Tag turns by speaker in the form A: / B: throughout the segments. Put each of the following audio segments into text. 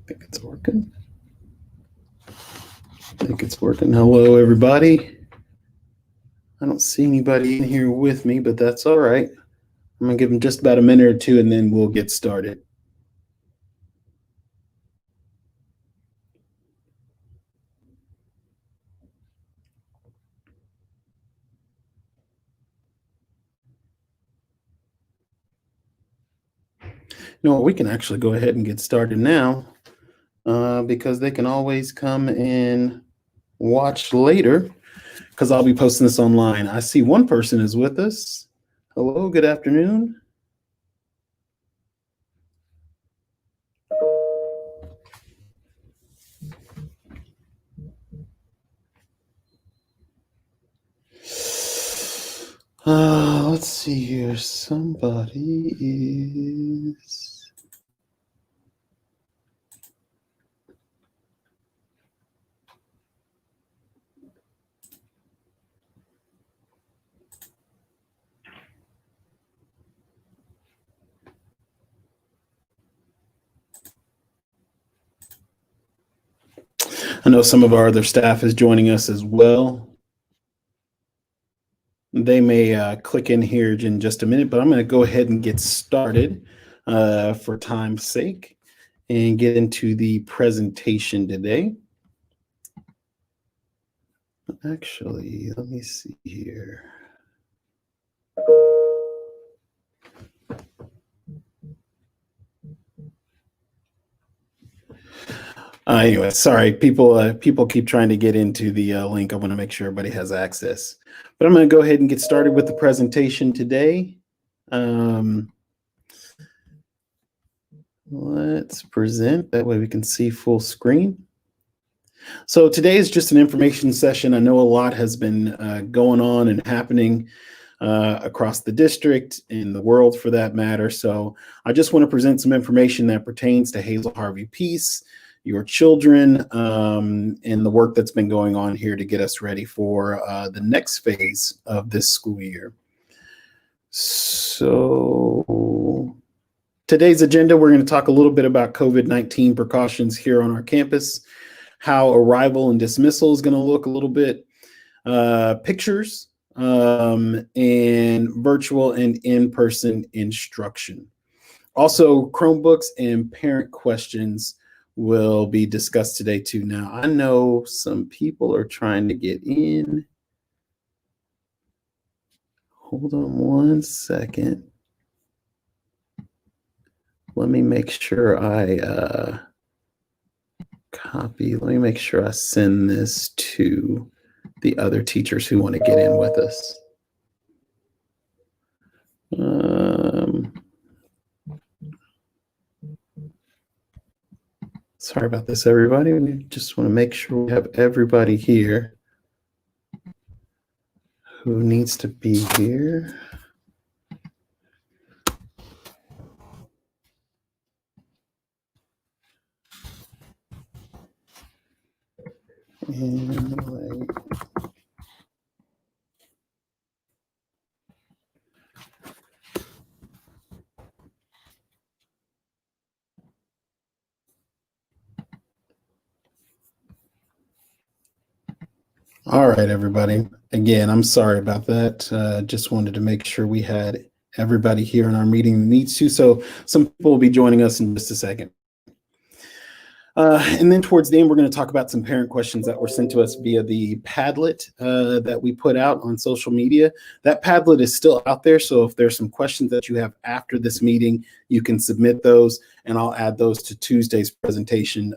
A: think it's working. I think it's working. Hello, everybody. I don't see anybody in here with me, but that's all right. I'm going to give them just about a minute or two, and then we'll get started. No, we can actually go ahead and get started now because they can always come and watch later because I'll be posting this online. I see one person is with us. Hello, good afternoon. Let's see here. Somebody is. I know some of our other staff is joining us as well. They may click in here in just a minute, but I'm going to go ahead and get started for time's sake and get into the presentation today. Actually, let me see here. Anyway, sorry, people keep trying to get into the link. I want to make sure everybody has access. But I'm going to go ahead and get started with the presentation today. Let's present. That way we can see full screen. So today is just an information session. I know a lot has been going on and happening across the district, in the world for that matter. So I just want to present some information that pertains to Hazel Harvey Peace, your children, and the work that's been going on here to get us ready for the next phase of this school year. So today's agenda, we're going to talk a little bit about COVID-19 precautions here on our campus, how arrival and dismissal is going to look a little bit, pictures, and virtual and in-person instruction. Also, Chromebooks and parent questions will be discussed today too. Now, I know some people are trying to get in. Hold on one second. Let me make sure I copy. Let me make sure I send this to the other teachers who want to get in with us. Sorry about this, everybody. We just want to make sure we have everybody here who needs to be here. And all right, everybody. Again, I'm sorry about that. Just wanted to make sure we had everybody here in our meeting who needs to. So some people will be joining us in just a second. And then towards the end, we're going to talk about some parent questions that were sent to us via the Padlet that we put out on social media. That Padlet is still out there. So if there's some questions that you have after this meeting, you can submit those, and I'll add those to Tuesday's presentation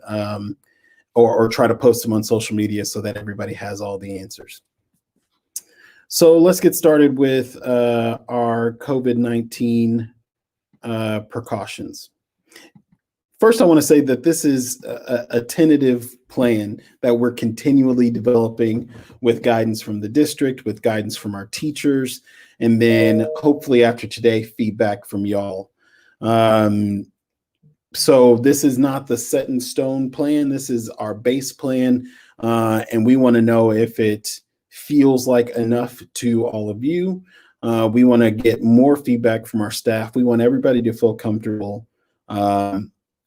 A: or try to post them on social media so that everybody has all the answers. So let's get started with our COVID-19 precautions. First, I want to say that this is a tentative plan that we're continually developing with guidance from the district, with guidance from our teachers, and then hopefully after today, feedback from y'all. So this is not the set in stone plan. This is our base plan, and we want to know if it feels like enough to all of you. We want to get more feedback from our staff. We want everybody to feel comfortable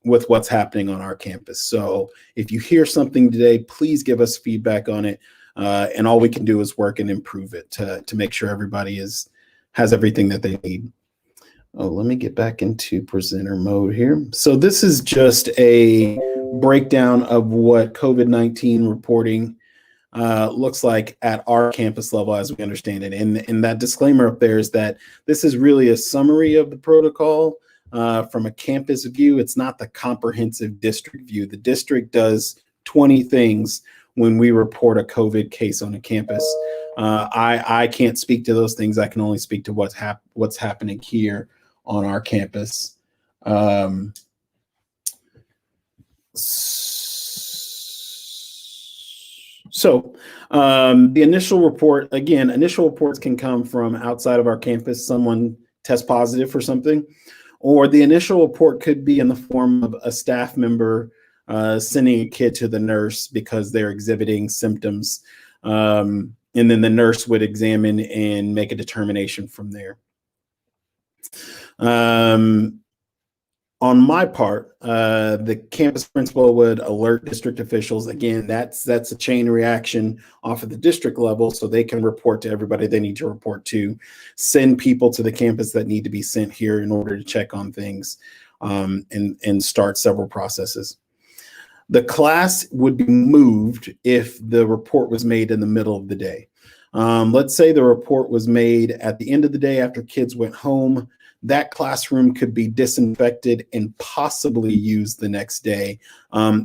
A: with what's happening on our campus. So if you hear something today, please give us feedback on it. And all we can do is work and improve it to make sure everybody has everything that they need. Oh, let me get back into presenter mode here. So this is just a breakdown of what COVID-19 reporting looks like at our campus level as we understand it. And that disclaimer up there is that this is really a summary of the protocol from a campus view. It's not the comprehensive district view. The district does 20 things when we report a COVID case on a campus. I can't speak to those things. I can only speak to what's happening here on our campus. So the initial report, again, initial reports can come from outside of our campus, someone test positive for something, or the initial report could be in the form of a staff member sending a kid to the nurse because they're exhibiting symptoms. And then the nurse would examine and make a determination from there. On my part, the campus principal would alert district officials. Again, that's a chain reaction off of the district level, so they can report to everybody they need to report to, send people to the campus that need to be sent here in order to check on things, and start several processes. The class would be moved if the report was made in the middle of the day. Let's say the report was made at the end of the day after kids went home. That classroom could be disinfected and possibly used the next day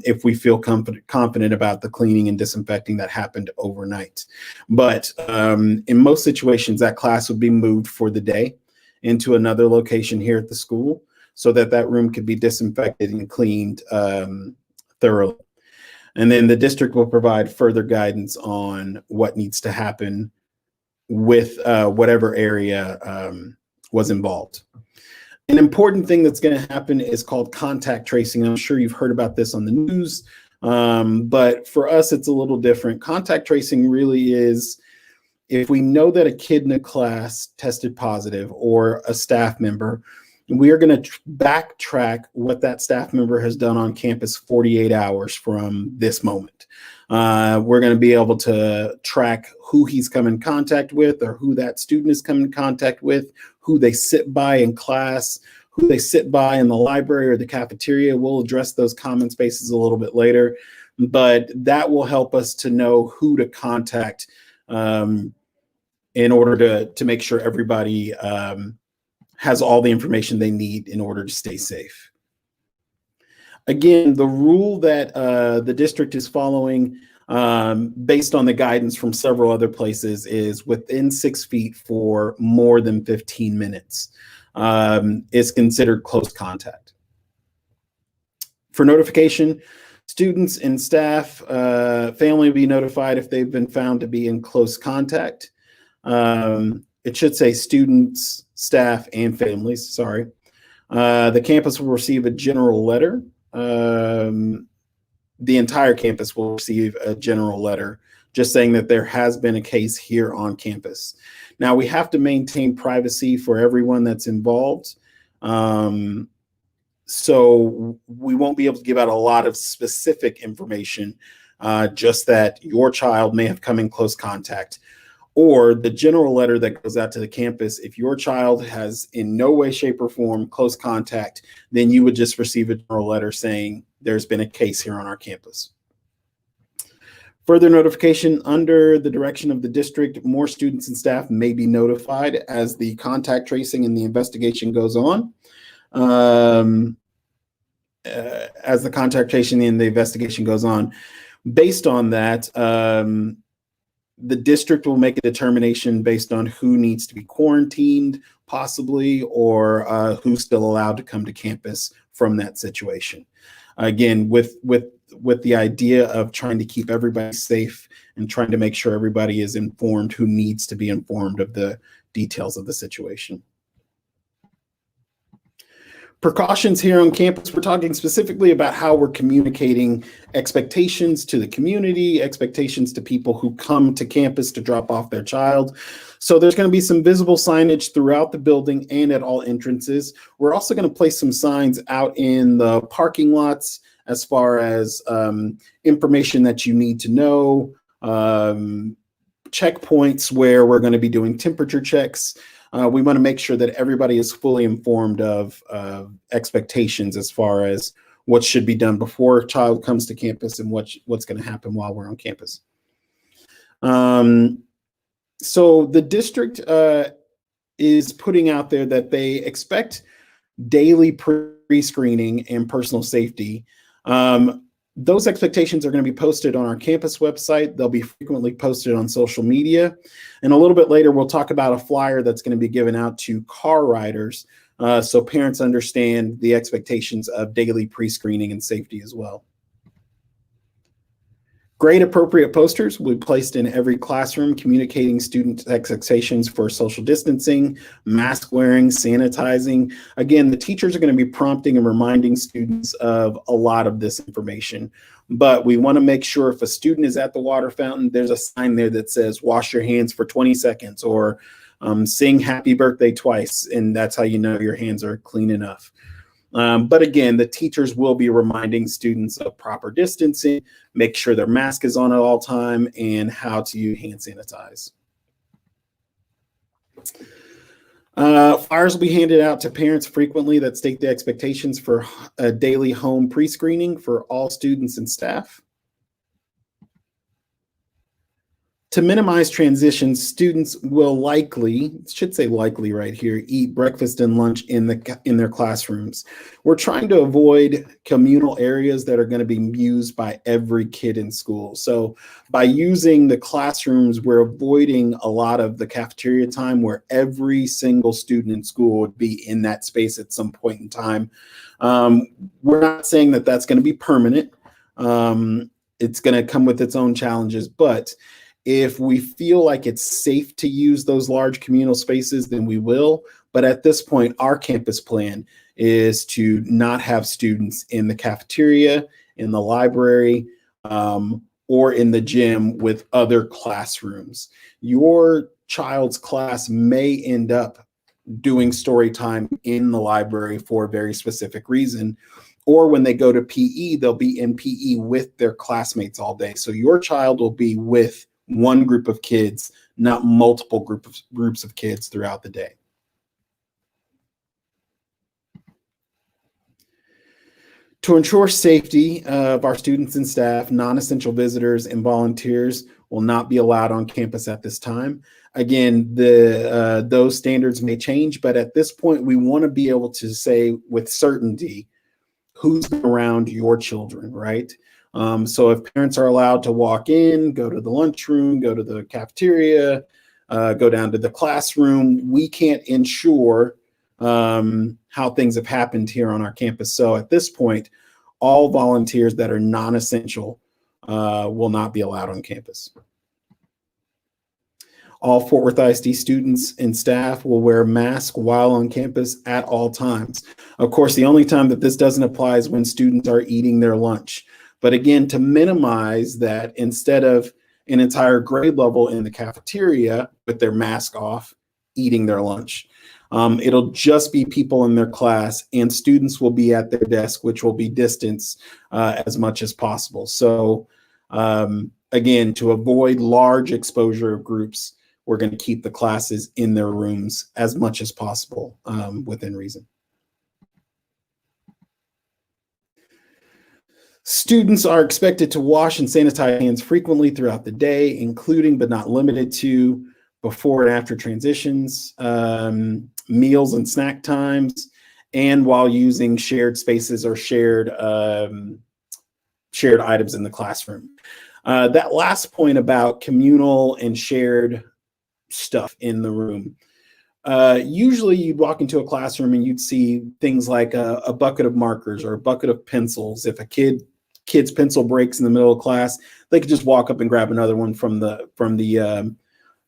A: if we feel confident about the cleaning and disinfecting that happened overnight. But in most situations, that class would be moved for the day into another location here at the school so that that room could be disinfected and cleaned thoroughly. And then the district will provide further guidance on what needs to happen with whatever area was involved. An important thing that's going to happen is called contact tracing. I'm sure you've heard about this on the news, but for us, it's a little different. Contact tracing really is if we know that a kid in a class tested positive or a staff member, we are going to backtrack what that staff member has done on campus 48 hours from this moment. We're going to be able to track who he's come in contact with or who that student has come in contact with, who they sit by in class, who they sit by in the library or the cafeteria. We'll address those common spaces a little bit later, but that will help us to know who to contact in order to make sure everybody has all the information they need in order to stay safe. Again, the rule that the district is following based on the guidance from several other places is within 6 feet for more than 15 minutes is considered close contact. For notification, students and staff, family will be notified if they've been found to be in close contact. It should say students, staff, and families, sorry. The campus will receive a general letter. The entire campus will receive a general letter just saying that there has been a case here on campus. Now, we have to maintain privacy for everyone that's involved. So we won't be able to give out a lot of specific information, just that your child may have come in close contact. Or the general letter that goes out to the campus, if your child has in no way, shape, or form close contact, then you would just receive a general letter saying there's been a case here on our campus. Further notification under the direction of the district, more students and staff may be notified as the contact tracing and the investigation goes on. As the contact tracing and the investigation goes on. Based on that, the district will make a determination based on who needs to be quarantined, possibly, or who's still allowed to come to campus from that situation. Again, with the idea of trying to keep everybody safe and trying to make sure everybody is informed who needs to be informed of the details of the situation. Precautions here on campus, we're talking specifically about how we're communicating expectations to the community, expectations to people who come to campus to drop off their child. So there's going to be some visible signage throughout the building and at all entrances. We're also going to place some signs out in the parking lots as far as information that you need to know, checkpoints where we're going to be doing temperature checks. We want to make sure that everybody is fully informed of expectations as far as what should be done before a child comes to campus and what's going to happen while we're on campus. So the district is putting out there that they expect daily pre-screening and personal safety. Those expectations are going to be posted on our campus website. They'll be frequently posted on social media. And a little bit later, we'll talk about a flyer that's going to be given out to car riders so parents understand the expectations of daily pre-screening and safety as well. Grade appropriate posters will be placed in every classroom communicating student expectations for social distancing, mask wearing, sanitizing. Again, the teachers are going to be prompting and reminding students of a lot of this information, but we want to make sure if a student is at the water fountain, there's a sign there that says wash your hands for 20 seconds or sing happy birthday twice, and that's how you know your hands are clean enough. But again, the teachers will be reminding students of proper distancing, make sure their mask is on at all time, and how to hand sanitize. Flyers will be handed out to parents frequently that state the expectations for a daily home pre-screening for all students and staff. To minimize transitions, students will likely, it should say likely right here, eat breakfast and lunch in their classrooms. We're trying to avoid communal areas that are going to be used by every kid in school. So by using the classrooms, we're avoiding a lot of the cafeteria time where every single student in school would be in that space at some point in time. We're not saying that that's going to be permanent. It's going to come with its own challenges, but if we feel like it's safe to use those large communal spaces, then we will. But at this point, our campus plan is to not have students in the cafeteria, in the library, or in the gym with other classrooms. Your child's class may end up doing story time in the library for a very specific reason. Or when they go to PE, they'll be in PE with their classmates all day. So your child will be with one group of kids, not multiple groups of kids throughout the day. To ensure safety of our students and staff, non-essential visitors and volunteers will not be allowed on campus at this time. Again, those standards may change, but at this point, we want to be able to say with certainty who's around your children, right? So if parents are allowed to walk in, go to the lunchroom, go to the cafeteria, go down to the classroom, we can't ensure how things have happened here on our campus. So at this point, all volunteers that are non-essential will not be allowed on campus. All Fort Worth ISD students and staff will wear masks while on campus at all times. Of course, the only time that this doesn't apply is when students are eating their lunch. But again, to minimize that, instead of an entire grade level in the cafeteria with their mask off, eating their lunch, it'll just be people in their class, and students will be at their desk, which will be distanced as much as possible. So again, to avoid large exposure of groups, we're going to keep the classes in their rooms as much as possible within reason. Students are expected to wash and sanitize hands frequently throughout the day, including but not limited to before and after transitions, meals and snack times, and while using shared spaces or shared items in the classroom. That last point about communal and shared stuff in the room. Usually you'd walk into a classroom and you'd see things like a bucket of markers or a bucket of pencils. If a kid's pencil breaks in the middle of class, they could just walk up and grab another one from the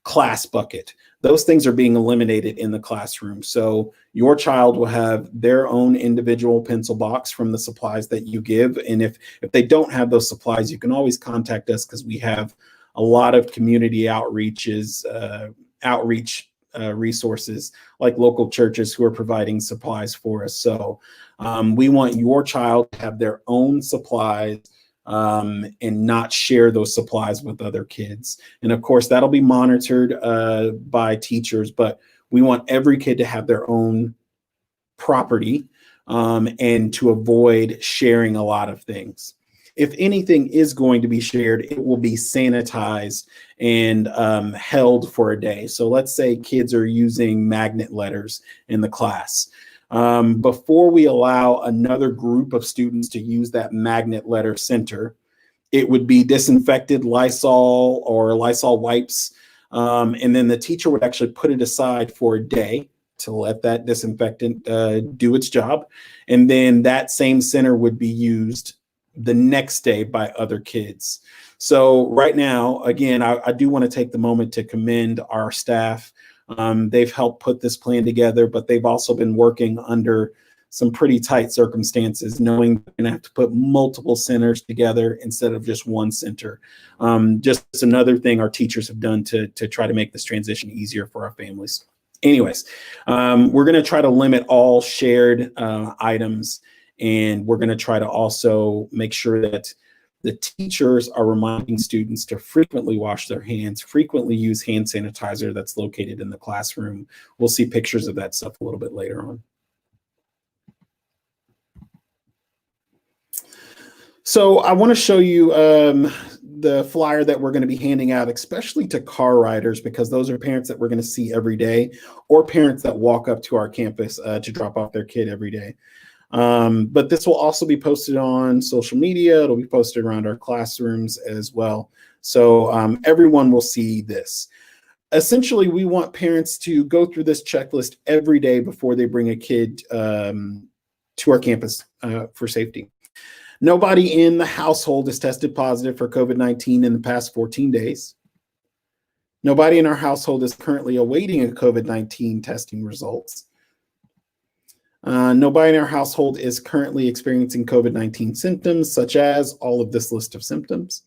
A: class bucket. Those things are being eliminated in the classroom. So your child will have their own individual pencil box from the supplies that you give. And if they don't have those supplies, you can always contact us, because we have a lot of community outreach resources, like local churches who are providing supplies for us. So we want your child to have their own supplies, and not share those supplies with other kids. And of course, that'll be monitored by teachers, but we want every kid to have their own property, and to avoid sharing a lot of things. If anything is going to be shared, it will be sanitized and held for a day. So let's say kids are using magnet letters in the class. Before we allow another group of students to use that magnet letter center, it would be disinfected, Lysol or Lysol wipes. And then the teacher would actually put it aside for a day to let that disinfectant do its job. And then that same center would be used the next day by other kids. So right now, again, I do want to take the moment to commend our staff. They've helped put this plan together, but they've also been working under some pretty tight circumstances, knowing they're going to have to put multiple centers together instead of just one center. Just another thing our teachers have done to try to make this transition easier for our families. Anyways, we're going to try to limit all shared items, and we're going to try to also make sure that the teachers are reminding students to frequently wash their hands, frequently use hand sanitizer that's located in the classroom. We'll see pictures of that stuff a little bit later on. So I want to show you the flyer that we're going to be handing out, especially to car riders, because those are parents that we're going to see every day, or parents that walk up to our campus to drop off their kid every day. But this will also be posted on social media. It'll be posted around our classrooms as well. So everyone will see this. Essentially, we want parents to go through this checklist every day before they bring a kid to our campus for safety. Nobody in the household has tested positive for COVID-19 in the past 14 days. Nobody in our household is currently awaiting a COVID-19 testing results. Nobody in our household is currently experiencing COVID-19 symptoms, such as all of this list of symptoms.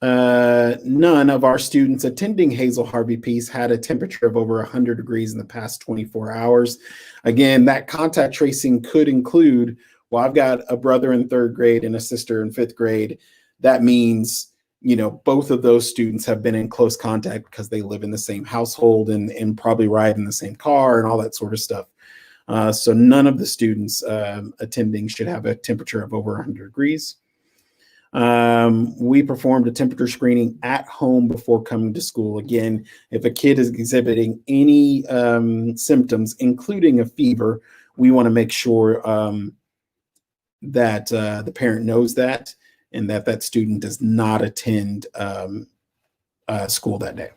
A: None of our students attending Hazel Harvey Peace had a temperature of over 100 degrees in the past 24 hours. Again, that contact tracing could include, well, I've got a brother in 3rd grade and a sister in 5th grade. That means, you know, both of those students have been in close contact because they live in the same household and probably ride in the same car and all that sort of stuff. So none of the students attending should have a temperature of over 100 degrees. We performed a temperature screening at home before coming to school. Again, if a kid is exhibiting any symptoms, including a fever, we want to make sure that the parent knows that, and that student does not attend school that day.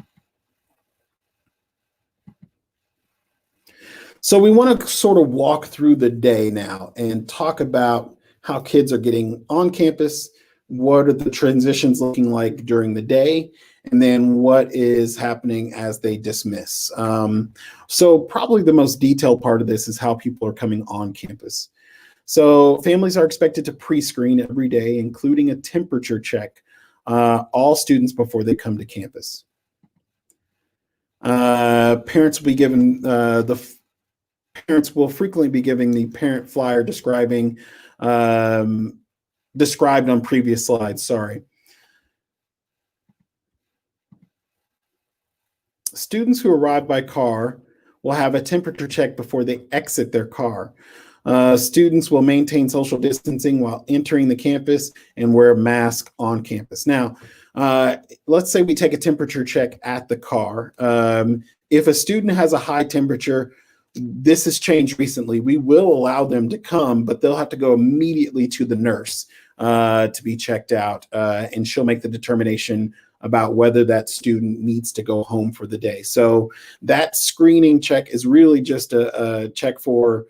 A: So we want to sort of walk through the day now and talk about how kids are getting on campus, what are the transitions looking like during the day, and then what is happening as they dismiss. So probably the most detailed part of this is how people are coming on campus. So families are expected to pre-screen every day, including a temperature check, all students before they come to campus. Parents will be given Parents will frequently be giving the parent flyer described on previous slides, sorry. Students who arrive by car will have a temperature check before they exit their car. Students will maintain social distancing while entering the campus and wear a mask on campus. Now, let's say we take a temperature check at the car. If a student has a high temperature, this has changed recently. We will allow them to come, but they'll have to go immediately to the nurse to be checked out, and she'll make the determination about whether that student needs to go home for the day. So that screening check is really just a check for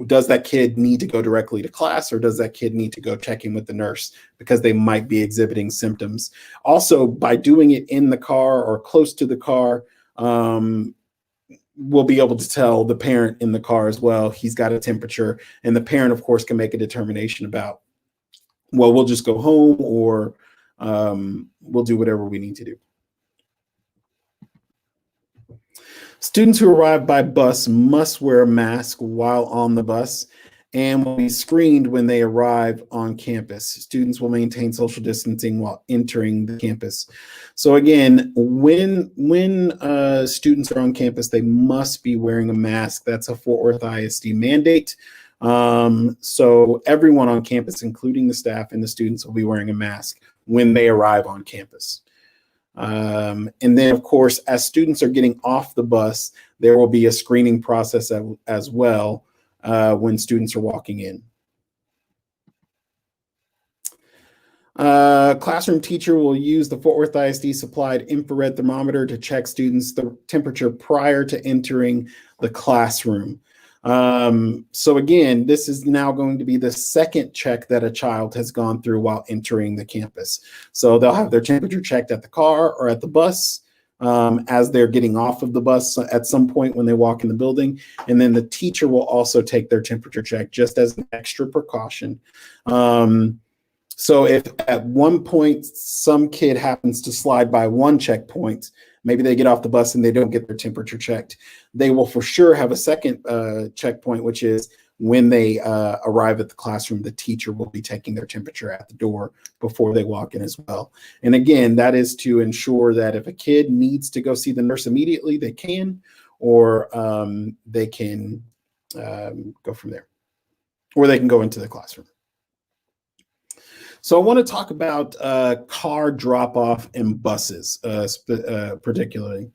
A: Does that kid need to go directly to class, or does that kid need to go check in with the nurse because they might be exhibiting symptoms? Also, by doing it in the car or close to the car, we'll be able to tell the parent in the car as well, he's got a temperature, and the parent, of course, can make a determination about, well, we'll just go home, or we'll do whatever we need to do. Students who arrive by bus must wear a mask while on the bus and will be screened when they arrive on campus. Students will maintain social distancing while entering the campus. So again, when students are on campus, they must be wearing a mask. That's a Fort Worth ISD mandate. So everyone on campus, including the staff and the students, will be wearing a mask when they arrive on campus. And then, of course, as students are getting off the bus, there will be a screening process as well when students are walking in. Classroom teacher will use the Fort Worth ISD supplied infrared thermometer to check students' temperature prior to entering the classroom. So again, this is now going to be the second check that a child has gone through while entering the campus. So they'll have their temperature checked at the car or at the bus as they're getting off of the bus at some point when they walk in the building. And then the teacher will also take their temperature check just as an extra precaution. So if at one point some kid happens to slide by one checkpoint, maybe they get off the bus and they don't get their temperature checked, they will for sure have a second checkpoint, which is when they arrive at the classroom, the teacher will be taking their temperature at the door before they walk in as well. And again, that is to ensure that if a kid needs to go see the nurse immediately, they can, or they can go from there, or they can go into the classroom. So I want to talk about car drop-off and buses, particularly.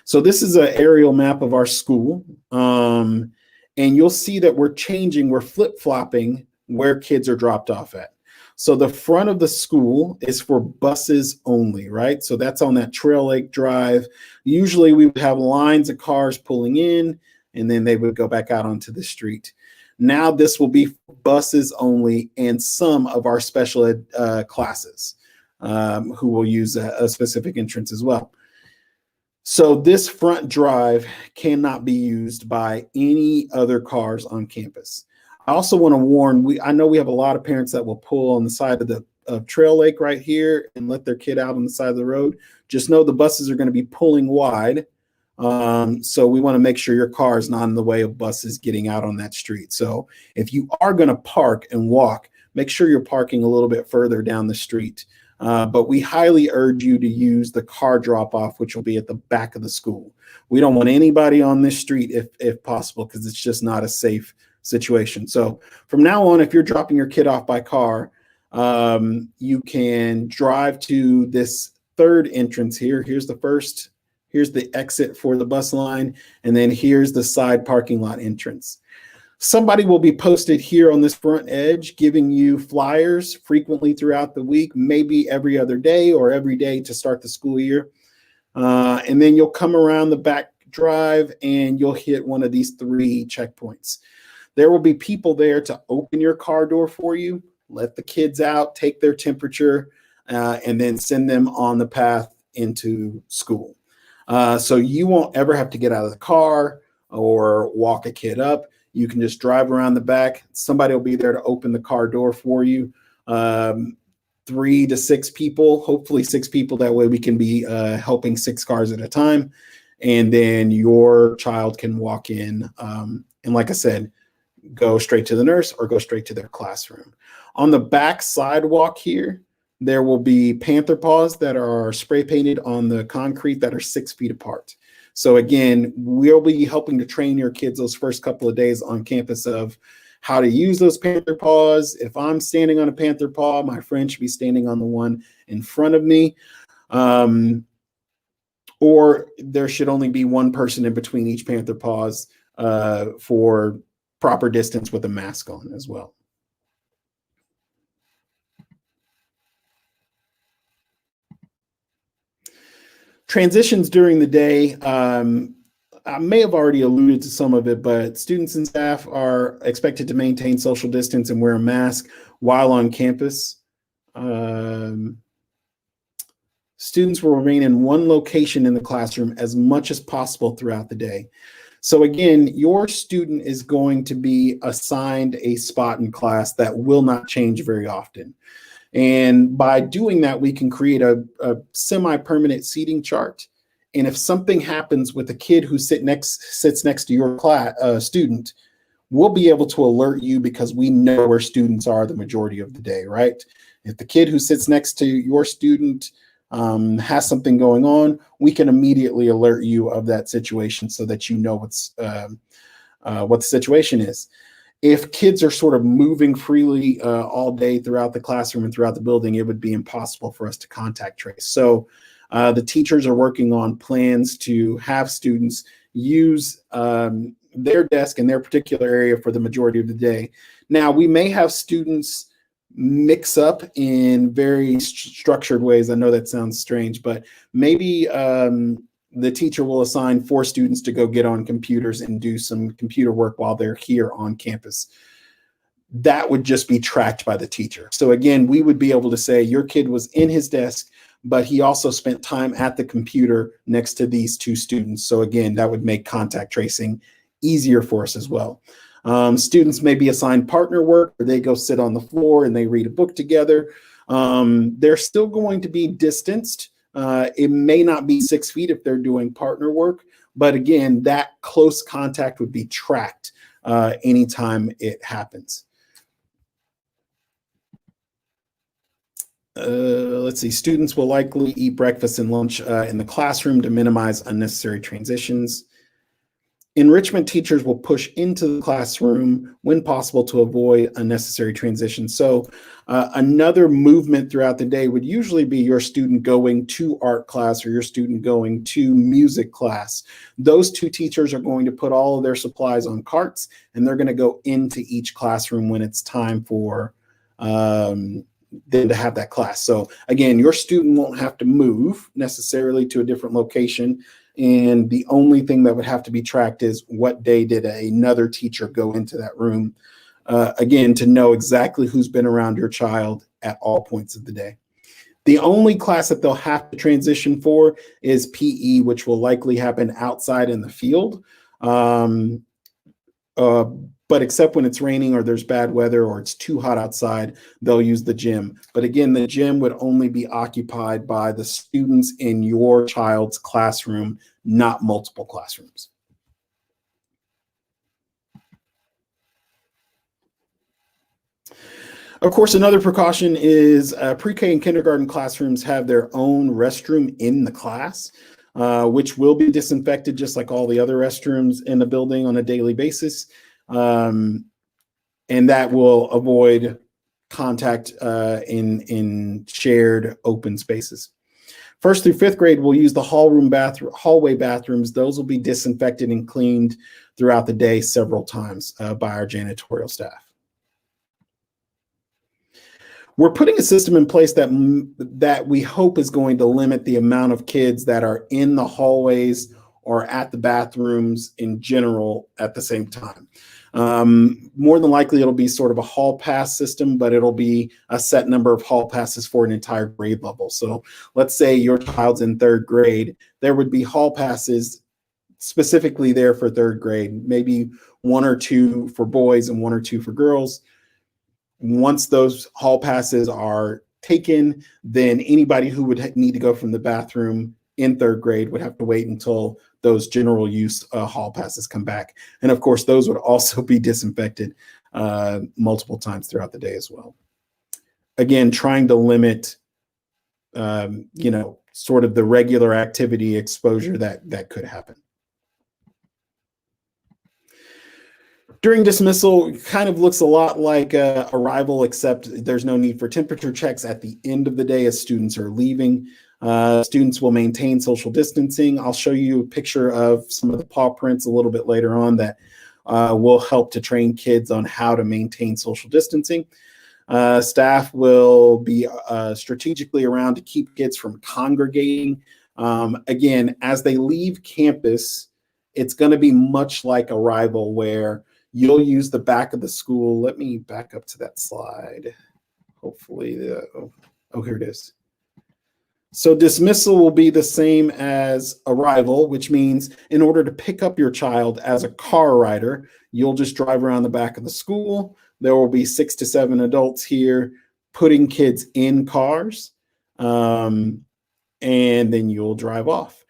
A: So this is an aerial map of our school, and you'll see that we're flip-flopping where kids are dropped off at. So the front of the school is for buses only, right? So that's on that Trail Lake Drive. Usually we would have lines of cars pulling in, and then they would go back out onto the street. Now this will be buses only and some of our special ed classes who will use a specific entrance as well. So this front drive cannot be used by any other cars on campus. I also want to warn, I know we have a lot of parents that will pull on the side of the Trail Lake right here and let their kid out on the side of the road. Just know the buses are going to be pulling wide. So we want to make sure your car is not in the way of buses getting out on that street. So if you are going to park and walk, make sure you're parking a little bit further down the street. But we highly urge you to use the car drop-off, which will be at the back of the school. We don't want anybody on this street if possible, because it's just not a safe situation. So from now on, if you're dropping your kid off by car, you can drive to this third entrance here. Here's the first. Here's the exit for the bus line, and then here's the side parking lot entrance. Somebody will be posted here on this front edge giving you flyers frequently throughout the week, maybe every other day or every day to start the school year. And then you'll come around the back drive and you'll hit one of these 3 checkpoints. There will be people there to open your car door for you, let the kids out, take their temperature, and then send them on the path into school. So you won't ever have to get out of the car or walk a kid up. You can just drive around the back. Somebody will be there to open the car door for you. 3 to 6 people, hopefully 6 people. That way we can be helping 6 cars at a time. And then your child can walk in. And like I said, go straight to the nurse or go straight to their classroom. On the back sidewalk here, there will be panther paws that are spray painted on the concrete that are 6 feet apart. So again, we'll be helping to train your kids those first couple of days on campus of how to use those panther paws. If I'm standing on a panther paw, my friend should be standing on the one in front of me. Or there should only be one person in between each panther paws for proper distance with a mask on as well. Transitions during the day. I may have already alluded to some of it, but students and staff are expected to maintain social distance and wear a mask while on campus. Um, Students will remain in one location in the classroom as much as possible throughout the day. So again, your student is going to be assigned a spot in class that will not change very often. And by doing that, we can create a semi-permanent seating chart. And if something happens with a kid who sits next to your student, we'll be able to alert you because we know where students are the majority of the day, right? If the kid who sits next to your student has something going on, we can immediately alert you of that situation so that you know what the situation is. If kids are sort of moving freely all day throughout the classroom and throughout the building, it would be impossible for us to contact trace. So the teachers are working on plans to have students use their desk in their particular area for the majority of the day. Now, we may have students mix up in very structured ways. I know that sounds strange, but maybe the teacher will assign 4 students to go get on computers and do some computer work while they're here on campus. That would just be tracked by the teacher. So again, we would be able to say your kid was in his desk, but he also spent time at the computer next to these 2 students. So again, that would make contact tracing easier for us as well. Students may be assigned partner work where they go sit on the floor and they read a book together. They're still going to be distanced. It may not be 6 feet if they're doing partner work, but again, that close contact would be tracked anytime it happens. Let's see, students will likely eat breakfast and lunch in the classroom to minimize unnecessary transitions. Enrichment teachers will push into the classroom when possible to avoid unnecessary transitions. So another movement throughout the day would usually be your student going to art class or your student going to music class. Those 2 teachers are going to put all of their supplies on carts and they're going to go into each classroom when it's time for them to have that class. So again, your student won't have to move necessarily to a different location. And the only thing that would have to be tracked is what day did another teacher go into that room, again, to know exactly who's been around your child at all points of the day. The only class that they'll have to transition for is PE, which will likely happen outside in the field. But except when it's raining or there's bad weather or it's too hot outside, they'll use the gym. But again, the gym would only be occupied by the students in your child's classroom, not multiple classrooms. Of course, another precaution is pre-K and kindergarten classrooms have their own restroom in the class, which will be disinfected just like all the other restrooms in the building on a daily basis. And that will avoid contact in shared open spaces. 1st through 5th grade will use the hallway bathrooms. Those will be disinfected and cleaned throughout the day several times by our janitorial staff. We're putting a system in place that we hope is going to limit the amount of kids that are in the hallways or at the bathrooms in general at the same time. More than likely, it'll be sort of a hall pass system, but it'll be a set number of hall passes for an entire grade level. So let's say your child's in 3rd grade, there would be hall passes specifically there for 3rd grade, maybe 1 or 2 for boys and 1 or 2 for girls. Once those hall passes are taken, then anybody who would need to go from the bathroom in 3rd grade would have to wait until those general use hall passes come back. And of course, those would also be disinfected multiple times throughout the day as well. Again, trying to limit, sort of the regular activity exposure that could happen. During dismissal, kind of looks a lot like arrival, except there's no need for temperature checks at the end of the day as students are leaving. Students will maintain social distancing. I'll show you a picture of some of the paw prints a little bit later on that will help to train kids on how to maintain social distancing. Staff will be strategically around to keep kids from congregating. Again, as they leave campus, it's going to be much like Arrival, where you'll use the back of the school. Let me back up to that slide. Hopefully, here it is. So dismissal will be the same as Arrival, which means in order to pick up your child as a car rider, you'll just drive around the back of the school. There will be 6 to 7 adults here putting kids in cars, and then you'll drive off.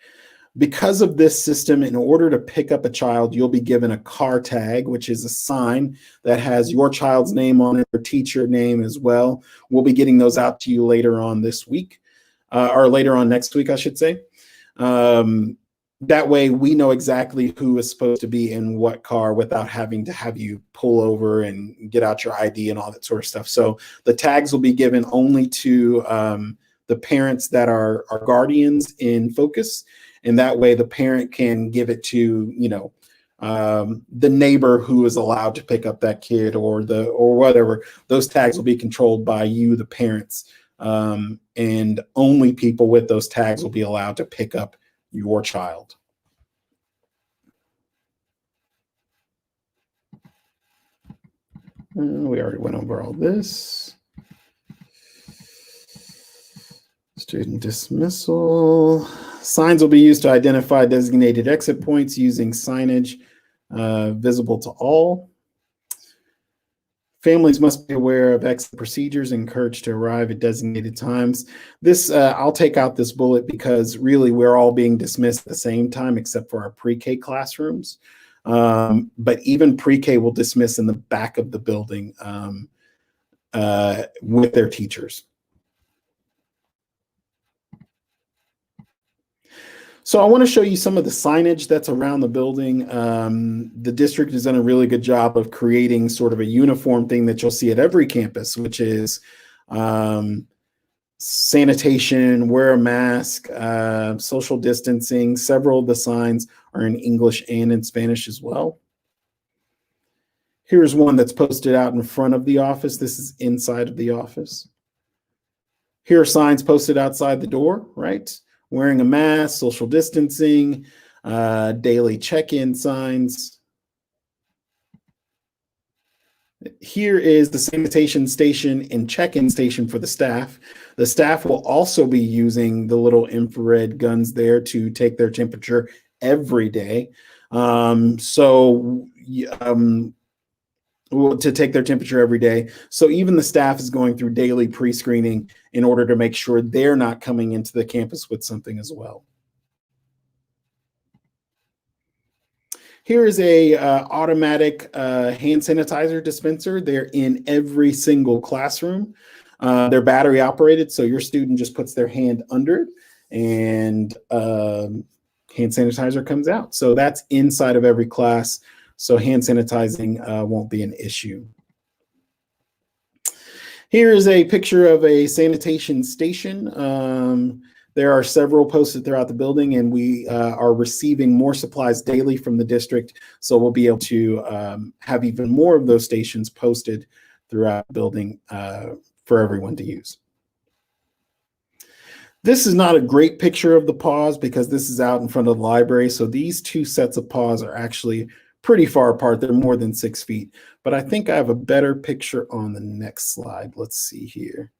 A: Because of this system, in order to pick up a child, you'll be given a car tag, which is a sign that has your child's name on it, or teacher name as well. We'll be getting those out to you later on this week. Or later on next week, I should say. That way we know exactly who is supposed to be in what car without having to have you pull over and get out your ID and all that sort of stuff. So the tags will be given only to the parents that are guardians in focus. And that way the parent can give it to, the neighbor who is allowed to pick up that kid or whatever. Those tags will be controlled by you, the parents. And only people with those tags will be allowed to pick up your child. We already went over all this. Student dismissal. Signs will be used to identify designated exit points using signage visible to all. Families must be aware of exit procedures and encouraged to arrive at designated times. This, I'll take out this bullet because really we're all being dismissed at the same time except for our pre-K classrooms. But even pre-K will dismiss in the back of the building with their teachers. So I want to show you some of the signage that's around the building. The district has done a really good job of creating sort of a uniform thing that you'll see at every campus, which is sanitation, wear a mask, social distancing. Several of the signs are in English and in Spanish as well. Here's one that's posted out in front of the office. This is inside of the office. Here are signs posted outside the door, right? Wearing a mask, social distancing, daily check-in signs. Here is the sanitation station and check-in station for the staff. The staff will also be using the little infrared guns there to take their temperature every day. To take their temperature every day. So even the staff is going through daily pre-screening in order to make sure they're not coming into the campus with something as well. Here is a automatic hand sanitizer dispenser. They're in every single classroom. They're battery operated, so your student just puts their hand under it and hand sanitizer comes out. So that's inside of every class. So hand sanitizing won't be an issue. Here is a picture of a sanitation station. There are several posted throughout the building, and we are receiving more supplies daily from the district. So we'll be able to have even more of those stations posted throughout the building for everyone to use. This is not a great picture of the paws because this is out in front of the library. So these two sets of paws are actually pretty far apart. They're more than 6 feet, but I think I have a better picture on the next slide. Let's see here.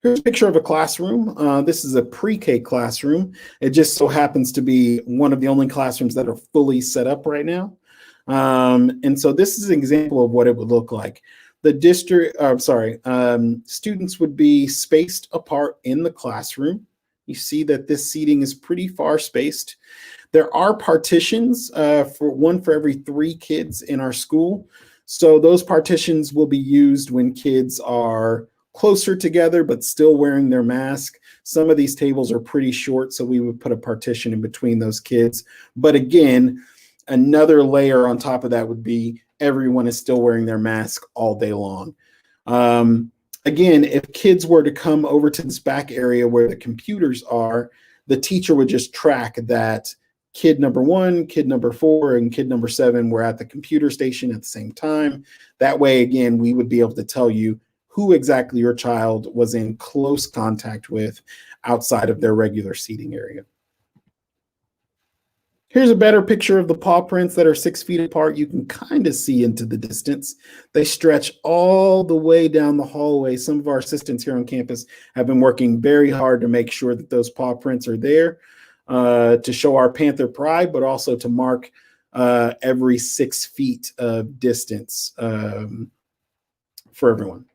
A: Here's a picture of a classroom. This is a pre-K classroom. It just so happens to be one of the only classrooms that are fully set up right now. And so this is an example of what it would look like. The students would be spaced apart in the classroom. You see that this seating is pretty far spaced. There are partitions for one for every 3 kids in our school. So those partitions will be used when kids are closer together, but still wearing their mask. Some of these tables are pretty short, so we would put a partition in between those kids. But again, another layer on top of that would be everyone is still wearing their mask all day long. Again, if kids were to come over to this back area where the computers are, the teacher would just track that kid number 1, kid number 4, and kid number 7 were at the computer station at the same time. That way, again, we would be able to tell you who exactly your child was in close contact with outside of their regular seating area. Here's a better picture of the paw prints that are 6 feet apart. You can kind of see into the distance. They stretch all the way down the hallway. Some of our assistants here on campus have been working very hard to make sure that those paw prints are there to show our Panther pride, but also to mark every 6 feet of distance for everyone.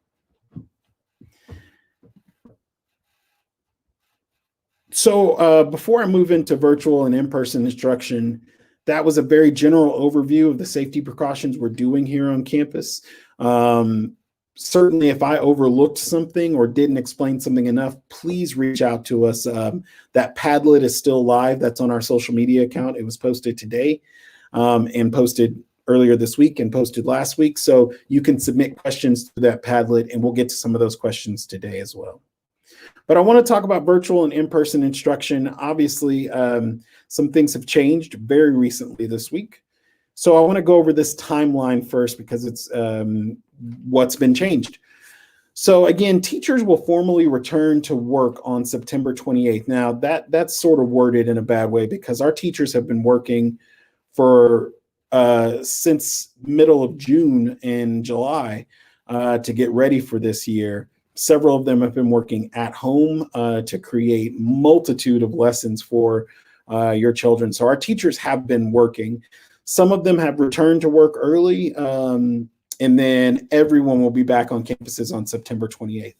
A: So before I move into virtual and in-person instruction, that was a very general overview of the safety precautions we're doing here on campus. Certainly, if I overlooked something or didn't explain something enough, please reach out to us. That Padlet is still live. That's on our social media account. It was posted today and posted earlier this week and posted last week. So you can submit questions to that Padlet, and we'll get to some of those questions today as well. But I want to talk about virtual and in-person instruction. Obviously, some things have changed very recently this week. So I want to go over this timeline first because it's what's been changed. So again, teachers will formally return to work on September 28th. Now that's sort of worded in a bad way because our teachers have been working for since middle of June and July to get ready for this year. Several of them have been working at home to create multitude of lessons for your children. So our teachers have been working. Some of them have returned to work early, and then everyone will be back on campuses on September 28th.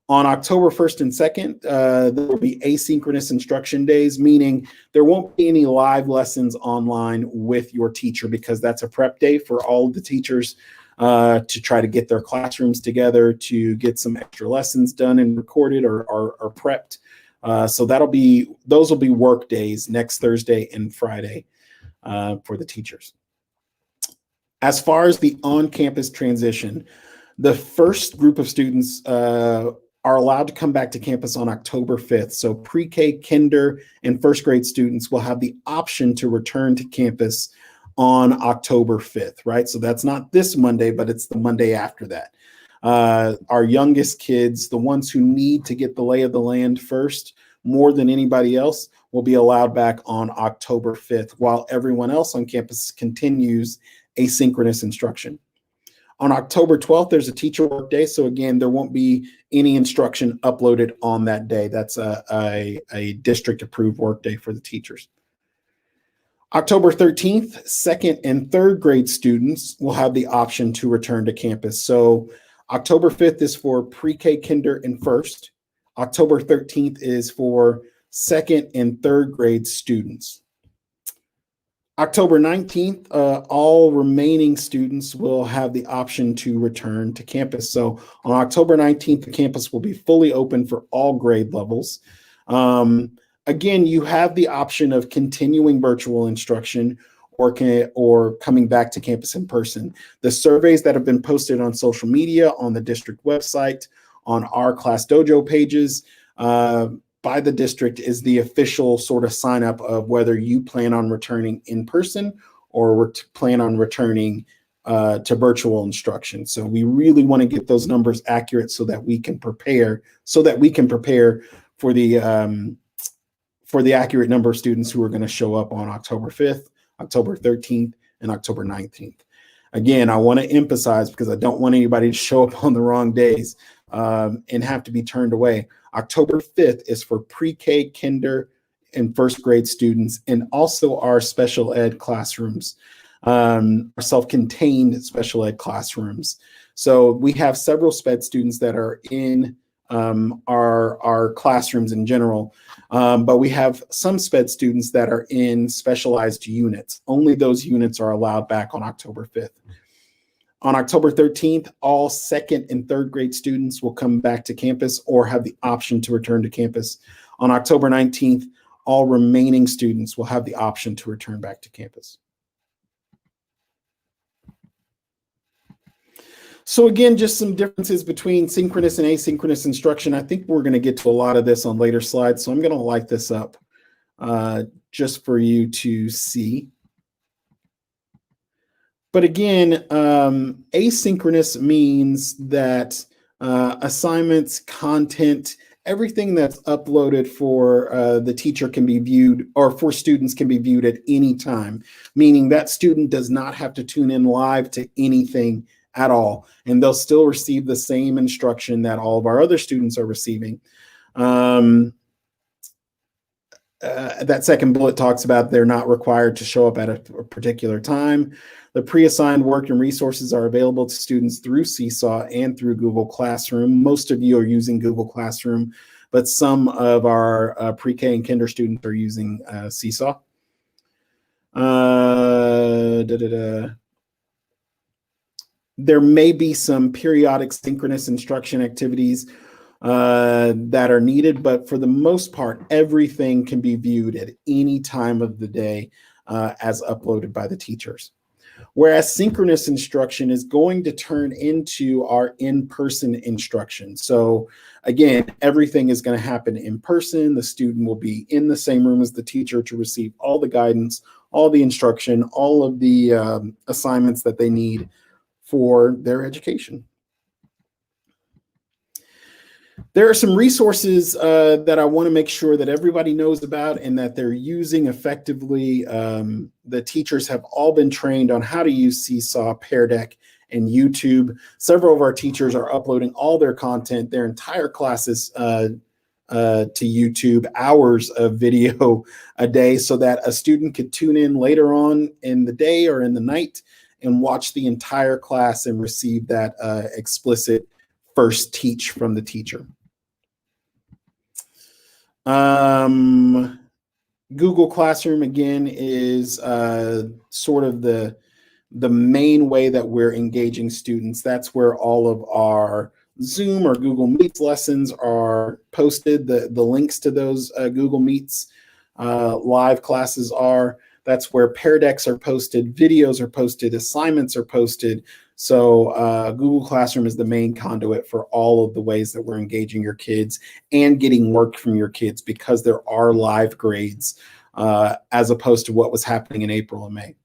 A: On October 1st and 2nd, there will be asynchronous instruction days, meaning there won't be any live lessons online with your teacher because that's a prep day for all of the teachers to try to get their classrooms together, to get some extra lessons done and recorded or prepped. So those will be work days next Thursday and Friday for the teachers. As far as the on-campus transition, the first group of students are allowed to come back to campus on October 5th. So pre-K, kinder, and first grade students will have the option to return to campus on October 5th, right? So that's not this Monday, but it's the Monday after that. Our youngest kids, the ones who need to get the lay of the land first, more than anybody else, will be allowed back on October 5th, while everyone else on campus continues asynchronous instruction. On October 12th, there's a teacher work day. So again, there won't be any instruction uploaded on that day. That's a district approved work day for the teachers. October 13th, second and third grade students will have the option to return to campus. So October 5th is for pre-K, kinder, and first. October 13th is for second and third grade students. October 19th, all remaining students will have the option to return to campus. So on October 19th, the campus will be fully open for all grade levels. Again, you have the option of continuing virtual instruction or coming back to campus in person. The surveys that have been posted on social media, on the district website, on our Class Dojo pages by the district is the official sort of sign up of whether you plan on returning in person or plan on returning to virtual instruction. So we really want to get those numbers accurate so that we can prepare for the accurate number of students who are going to show up on October 5th, October 13th, and October 19th. Again, I want to emphasize because I don't want anybody to show up on the wrong days and have to be turned away. October 5th is for pre-K, kinder, and first grade students, and also our special ed classrooms, our self-contained special ed classrooms. So we have several SPED students that are in our classrooms in general, but we have some SPED students that are in specialized units. Only those units are allowed back on October 5th. On October 13th, all second and third grade students will come back to campus or have the option to return to campus. On October 19th, all remaining students will have the option to return back to campus. So again, just some differences between synchronous and asynchronous instruction. I think we're going to get to a lot of this on later slides, so I'm going to light this up just for you to see. But again, asynchronous means that assignments, content, everything that's uploaded for the teacher can be viewed, or for students can be viewed at any time, meaning that student does not have to tune in live to anything at all, and they'll still receive the same instruction that all of our other students are receiving. That second bullet talks about they're not required to show up at a particular time. The pre-assigned work and resources are available to students through Seesaw and through Google Classroom. Most of you are using Google Classroom, but some of our pre-K and kinder students are using Seesaw. There may be some periodic synchronous instruction activities that are needed, but for the most part, everything can be viewed at any time of the day as uploaded by the teachers. Whereas synchronous instruction is going to turn into our in-person instruction. So again, everything is going to happen in person. The student will be in the same room as the teacher to receive all the guidance, all the instruction, all of the assignments that they need for their education. There are some resources that I want to make sure that everybody knows about and that they're using effectively. The teachers have all been trained on how to use Seesaw, Pear Deck, and YouTube. Several of our teachers are uploading all their content, their entire classes to YouTube, hours of video a day, so that a student could tune in later on in the day or in the night and watch the entire class and receive that explicit first teach from the teacher. Google Classroom, again, is sort of the main way that we're engaging students. That's where all of our Zoom or Google Meets lessons are posted. The links to those Google Meets live classes are. That's where Pear Decks are posted, videos are posted, assignments are posted. So Google Classroom is the main conduit for all of the ways that we're engaging your kids and getting work from your kids, because there are live grades as opposed to what was happening in April and May.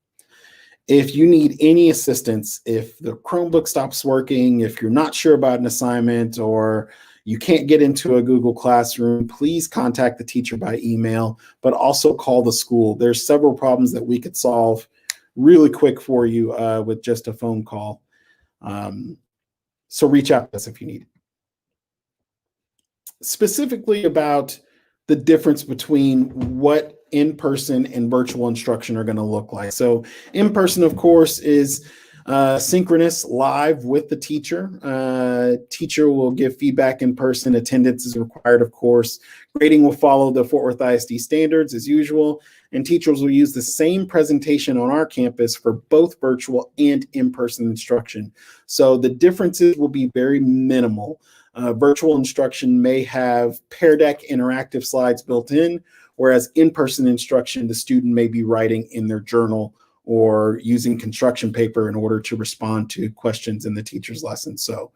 A: If you need any assistance, if the Chromebook stops working, if you're not sure about an assignment, or you can't get into a Google Classroom, please contact the teacher by email, but also call the school. There's several problems that we could solve really quick for you with just a phone call. So reach out to us if you need. Specifically about the difference between what in-person and virtual instruction are going to look like. So in-person, of course, is synchronous, live with the teacher. Teacher will give feedback in person. Attendance is required, of course. Grading will follow the Fort Worth ISD standards as usual, and teachers will use the same presentation on our campus for both virtual and in-person instruction. So the differences will be very minimal. Virtual instruction may have Pear Deck interactive slides built in, whereas in-person instruction, the student may be writing in their journal or using construction paper in order to respond to questions in the teacher's lesson. So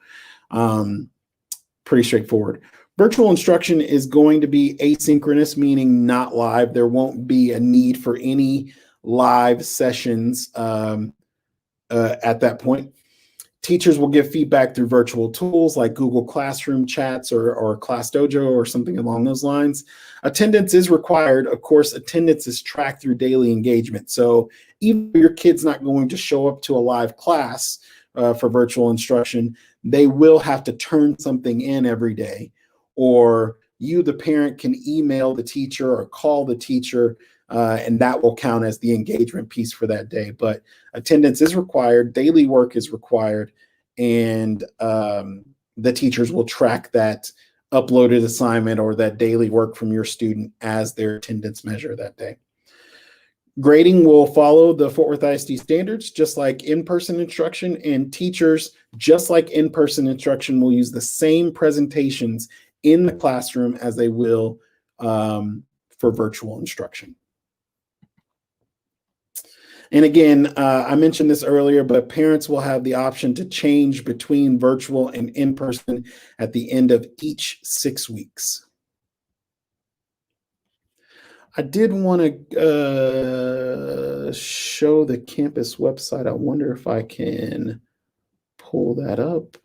A: pretty straightforward. Virtual instruction is going to be asynchronous, meaning not live. There won't be a need for any live sessions at that point. Teachers will give feedback through virtual tools like Google Classroom chats or Class Dojo or something along those lines. Attendance is required. Of course, attendance is tracked through daily engagement. So even if your kid's not going to show up to a live class for virtual instruction, they will have to turn something in every day. Or you, the parent, can email the teacher or call the teacher, and that will count as the engagement piece for that day. But attendance is required, daily work is required, and the teachers will track that uploaded assignment or that daily work from your student as their attendance measure that day. Grading will follow the Fort Worth ISD standards, just like in-person instruction, and teachers, just like in-person instruction, will use the same presentations in the classroom as they will for virtual instruction. And again, I mentioned this earlier, but parents will have the option to change between virtual and in-person at the end of each 6 weeks. I did want to show the campus website. I wonder if I can pull that up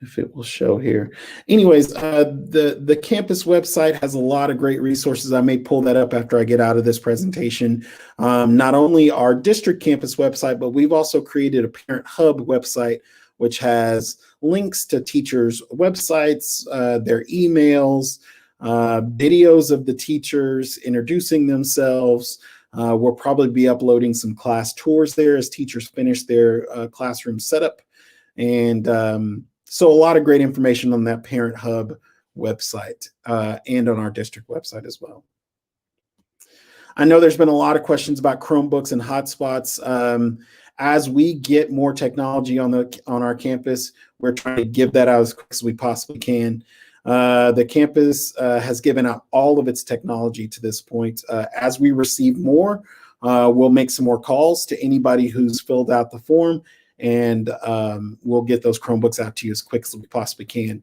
A: if it will show here. Anyways, the campus website has a lot of great resources. I may pull that up after I get out of this presentation. Not only our district campus website, but we've also created a Parent Hub website, which has links to teachers' websites, their emails, videos of the teachers introducing themselves. We'll probably be uploading some class tours there as teachers finish their classroom setup. And so a lot of great information on that Parent Hub website and on our district website as well. I know there's been a lot of questions about Chromebooks and hotspots. As we get more technology on our campus, we're trying to give that out as quick as we possibly can. The campus has given out all of its technology to this point. As we receive more, we'll make some more calls to anybody who's filled out the form, and we'll get those Chromebooks out to you as quick as we possibly can.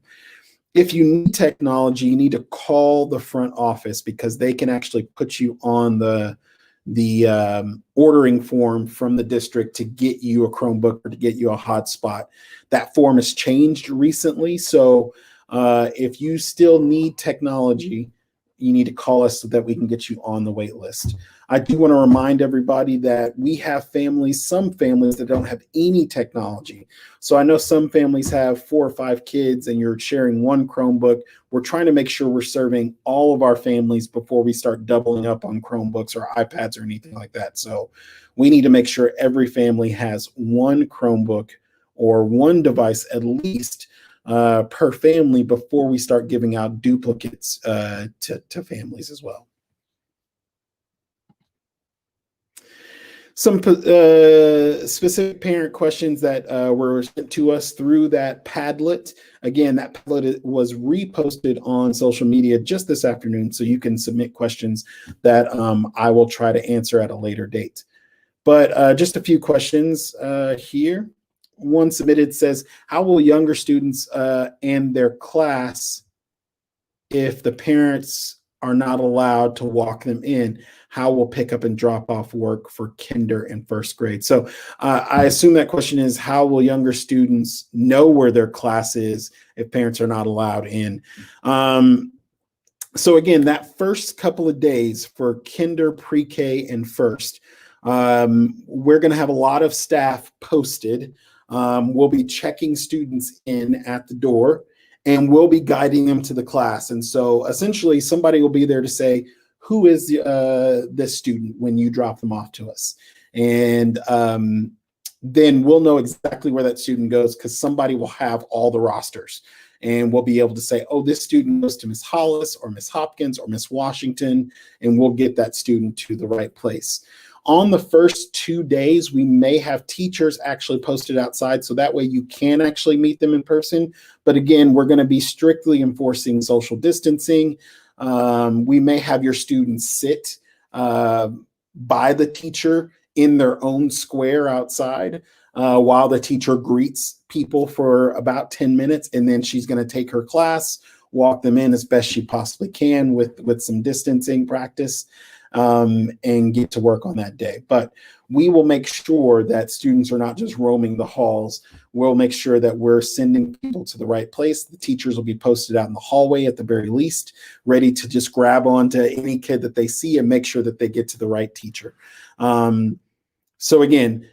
A: If you need technology, you need to call the front office because they can actually put you on the ordering form from the district to get you a Chromebook or to get you a hotspot. That form has changed recently, so if you still need technology, you need to call us so that we can get you on the wait list. I do want to remind everybody that we have some families that don't have any technology. So I know some families have 4 or 5 kids and you're sharing one Chromebook. We're trying to make sure we're serving all of our families before we start doubling up on Chromebooks or iPads or anything like that. So we need to make sure every family has one Chromebook or one device at least per family before we start giving out duplicates to families as well. Some specific parent questions that were sent to us through that Padlet. Again, that Padlet was reposted on social media just this afternoon, so you can submit questions that I will try to answer at a later date. But just a few questions here. One submitted says, how will younger students and their class, if the parents are not allowed to walk them in, how will pick up and drop off work for kinder and first grade? So I assume that question is, how will younger students know where their class is if parents are not allowed in? So again, that first couple of days for kinder, pre-K, and first, we're going to have a lot of staff posted. We'll be checking students in at the door, and we'll be guiding them to the class. And so essentially somebody will be there to say, who is this student when you drop them off to us? And then we'll know exactly where that student goes because somebody will have all the rosters. And we'll be able to say, oh, this student goes to Miss Hollis or Miss Hopkins or Miss Washington, and we'll get that student to the right place. On the first 2 days, we may have teachers actually posted outside, so that way you can actually meet them in person. But again, we're going to be strictly enforcing social distancing. We may have your students sit by the teacher in their own square outside while the teacher greets people for about 10 minutes, and then she's going to take her class, walk them in as best she possibly can with some distancing practice, and get to work on that day. But we will make sure that students are not just roaming the halls. We'll make sure that we're sending people to the right place. The teachers will be posted out in the hallway at the very least, ready to just grab onto any kid that they see and make sure that they get to the right teacher. So again,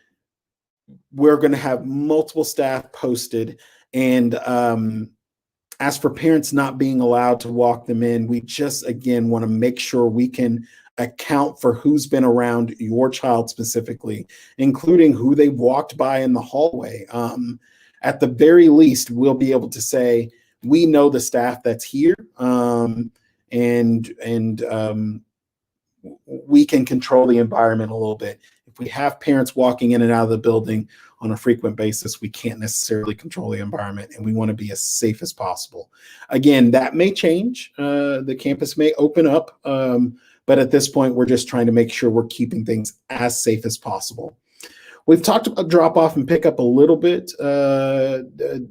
A: we're going to have multiple staff posted. And as for parents not being allowed to walk them in, we just, again, want to make sure we can account for who's been around your child specifically, including who they walked by in the hallway. At the very least, we'll be able to say, we know the staff that's here, and we can control the environment a little bit. If we have parents walking in and out of the building on a frequent basis, we can't necessarily control the environment, and we want to be as safe as possible. Again, that may change. The campus may open up, but at this point, we're just trying to make sure we're keeping things as safe as possible. We've talked about drop off and pick up a little bit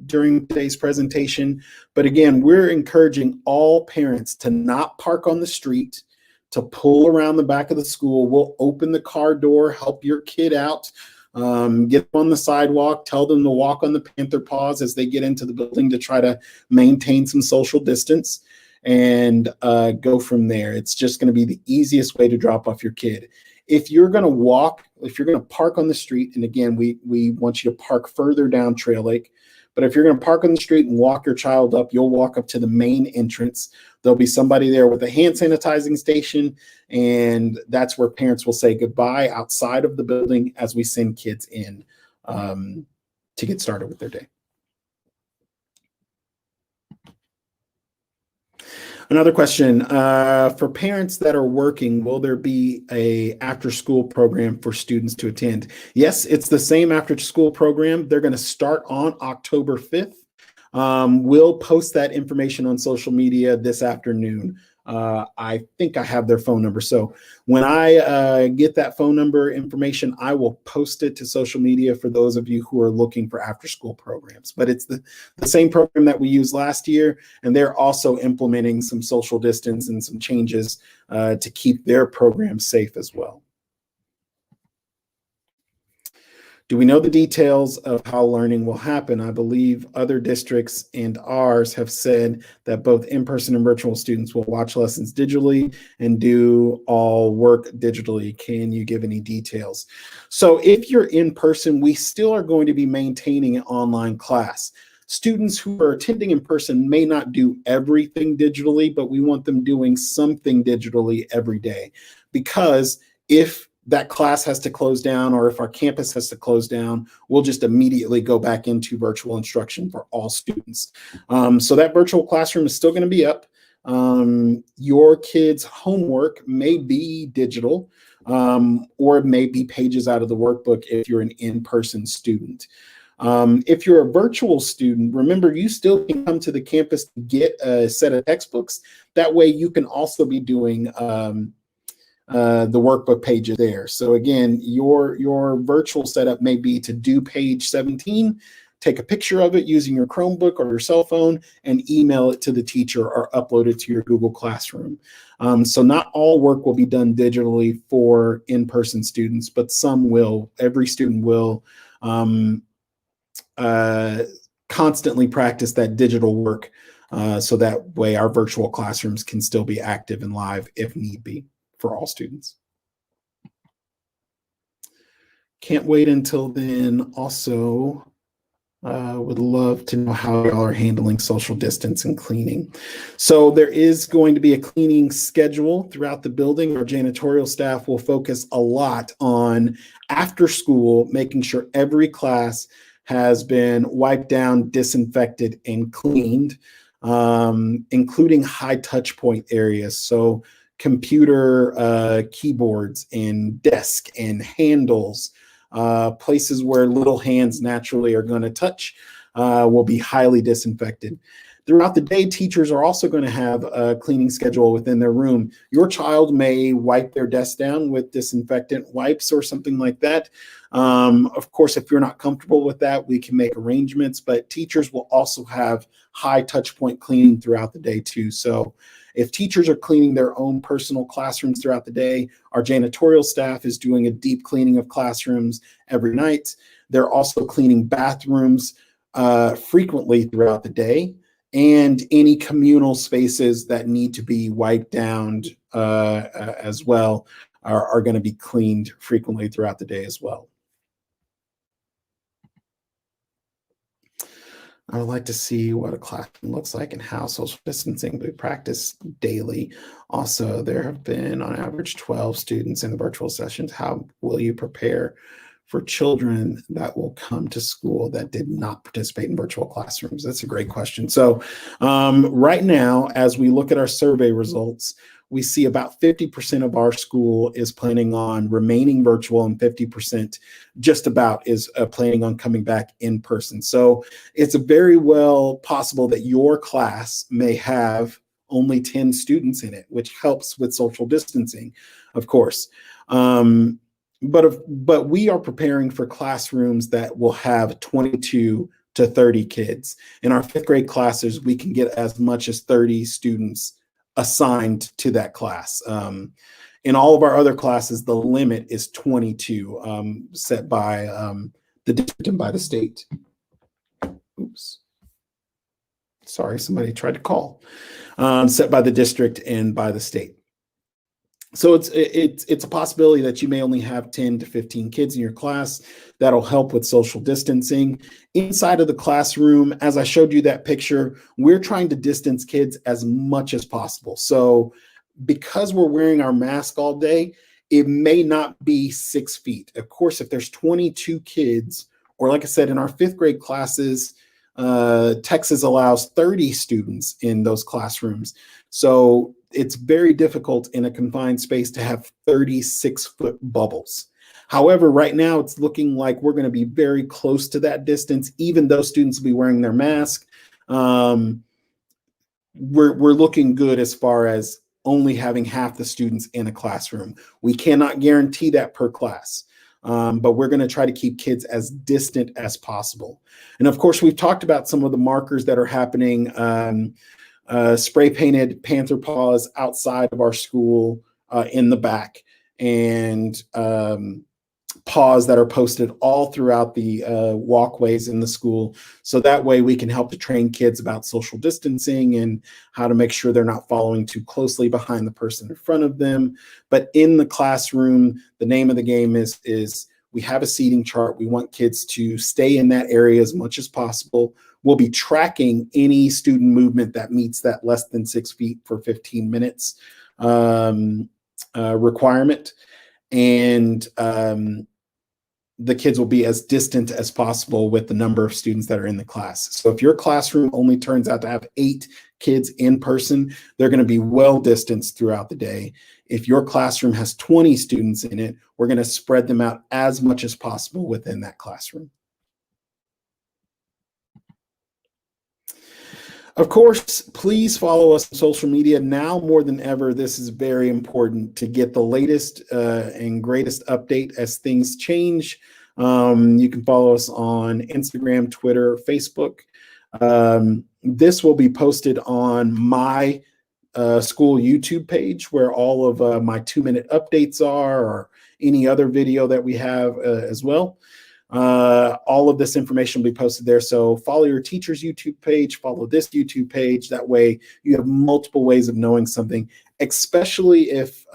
A: during today's presentation, but again, we're encouraging all parents to not park on the street, to pull around the back of the school. We'll open the car door, help your kid out Get them on the sidewalk, tell them to walk on the panther paws as they get into the building to try to maintain some social distance, and go from there. It's just going to be the easiest way to drop off your kid. If you're going to walk, if you're going to park on the street, and again, we want you to park further down Trail Lake, but if you're going to park on the street and walk your child up, you'll walk up to the main entrance. There'll be somebody there with a hand sanitizing station, and that's where parents will say goodbye outside of the building as we send kids in to get started with their day. Another question, for parents that are working, will there be a after-school program for students to attend? Yes, it's the same after-school program. They're going to start on October 5th. We'll post that information on social media this afternoon. I think I have their phone number. So when I get that phone number information, I will post it to social media for those of you who are looking for after school programs. But it's the same program that we used last year, and they're also implementing some social distance and some changes to keep their program safe as well. Do we know the details of how learning will happen? I believe other districts and ours have said that both in-person and virtual students will watch lessons digitally and do all work digitally. Can you give any details? So if you're in person, we still are going to be maintaining an online class. Students who are attending in person may not do everything digitally, but we want them doing something digitally every day, because if that class has to close down, or if our campus has to close down, we'll just immediately go back into virtual instruction for all students. So that virtual classroom is still going to be up. Your kids' homework may be digital, or it may be pages out of the workbook if you're an in-person student. If you're a virtual student, remember, you still can come to the campus to get a set of textbooks. That way you can also be doing the workbook pages there. So again, your virtual setup may be to do page 17, take a picture of it using your Chromebook or your cell phone, and email it to the teacher or upload it to your Google Classroom. So not all work will be done digitally for in-person students, but some will. Every student will constantly practice that digital work, so that way our virtual classrooms can still be active and live if need be for all students. Can't wait until then. Also, would love to know how y'all are handling social distance and cleaning. So there is going to be a cleaning schedule throughout the building. Our janitorial staff will focus a lot on after school, making sure every class has been wiped down, disinfected, and cleaned, including high touch point areas. So computer keyboards and desk and handles, places where little hands naturally are going to touch, will be highly disinfected. Throughout the day, teachers are also going to have a cleaning schedule within their room. Your child may wipe their desk down with disinfectant wipes or something like that. Of course, if you're not comfortable with that, we can make arrangements, but teachers will also have high touch point cleaning throughout the day too. So if teachers are cleaning their own personal classrooms throughout the day, our janitorial staff is doing a deep cleaning of classrooms every night. They're also cleaning bathrooms frequently throughout the day, and any communal spaces that need to be wiped down as well are going to be cleaned frequently throughout the day as well. I would like to see what a classroom looks like and how social distancing will be practiced daily. Also, there have been on average 12 students in the virtual sessions. How will you prepare for children that will come to school that did not participate in virtual classrooms? That's a great question. So right now, as we look at our survey results, we see about 50% of our school is planning on remaining virtual, and 50% just about is planning on coming back in person. So it's very well possible that your class may have only 10 students in it, which helps with social distancing, of course. But we are preparing for classrooms that will have 22 to 30 kids. In our fifth grade classes, we can get as much as 30 students assigned to that class. In all of our other classes, the limit is 22, set by the district and by the state. Oops. Sorry, somebody tried to call. Set by the district and by the state. So it's a possibility that you may only have 10 to 15 kids in your class. That'll help with social distancing. Inside of the classroom, as I showed you that picture, we're trying to distance kids as much as possible. So because we're wearing our mask all day, it may not be 6 feet. Of course, if there's 22 kids, or like I said, in our 5th grade classes, Texas allows 30 students in those classrooms. So it's very difficult in a confined space to have 36-foot bubbles. However, right now it's looking like we're going to be very close to that distance, even though students will be wearing their mask. We're looking good as far as only having half the students in a classroom. We cannot guarantee that per class. But we're going to try to keep kids as distant as possible. And of course, we've talked about some of the markers that are happening. Spray painted panther paws outside of our school in the back, and paws that are posted all throughout the walkways in the school. So that way we can help to train kids about social distancing and how to make sure they're not following too closely behind the person in front of them. But in the classroom, the name of the game is we have a seating chart. We want kids to stay in that area as much as possible. We'll be tracking any student movement that meets that less than 6 feet for 15 minutes requirement. And the kids will be as distant as possible with the number of students that are in the class. So if your classroom only turns out to have 8 kids in person, they're going to be well distanced throughout the day. If your classroom has 20 students in it, we're going to spread them out as much as possible within that classroom. Of course, please follow us on social media. Now more than ever, this is very important to get the latest and greatest update as things change. You can follow us on Instagram, Twitter, Facebook. This will be posted on my school YouTube page, where all of my 2-minute updates are, or any other video that we have as well. All of this information will be posted there. So follow your teacher's YouTube page, follow this YouTube page. That way you have multiple ways of knowing something, especially if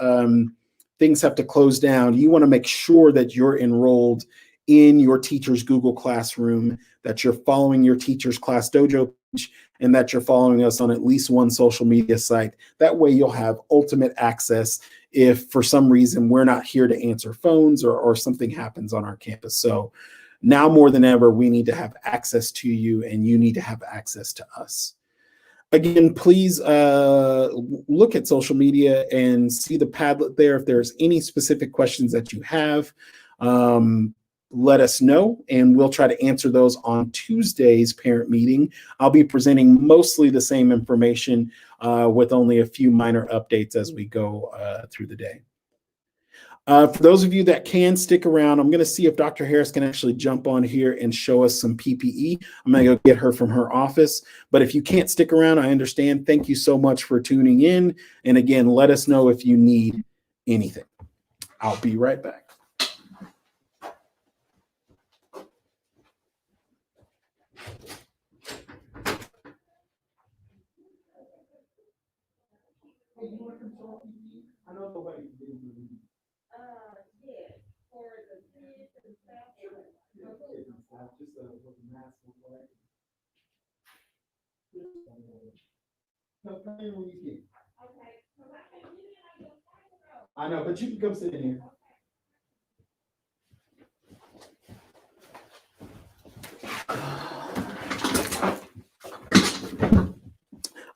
A: things have to close down. You want to make sure that you're enrolled in your teacher's Google Classroom, that you're following your teacher's Class Dojo page, and that you're following us on at least one social media site. That way you'll have ultimate access if for some reason we're not here to answer phones or something happens on our campus. So now more than ever, we need to have access to you, and you need to have access to us. Again, please look at social media and see the Padlet there. If there's any specific questions that you have, let us know, and we'll try to answer those on Tuesday's parent meeting. I'll be presenting mostly the same information with only a few minor updates as we go through the day. For those of you that can stick around, I'm going to see if Dr. Harris can actually jump on here and show us some PPE. I'm going to go get her from her office. But if you can't stick around, I understand. Thank you so much for tuning in. And again, let us know if you need anything. I'll be right back. I know nobody did. Yes, for the kids and staff. Just what the mask looks like. No, come in when you can. Okay. I know, but you can come sit in here.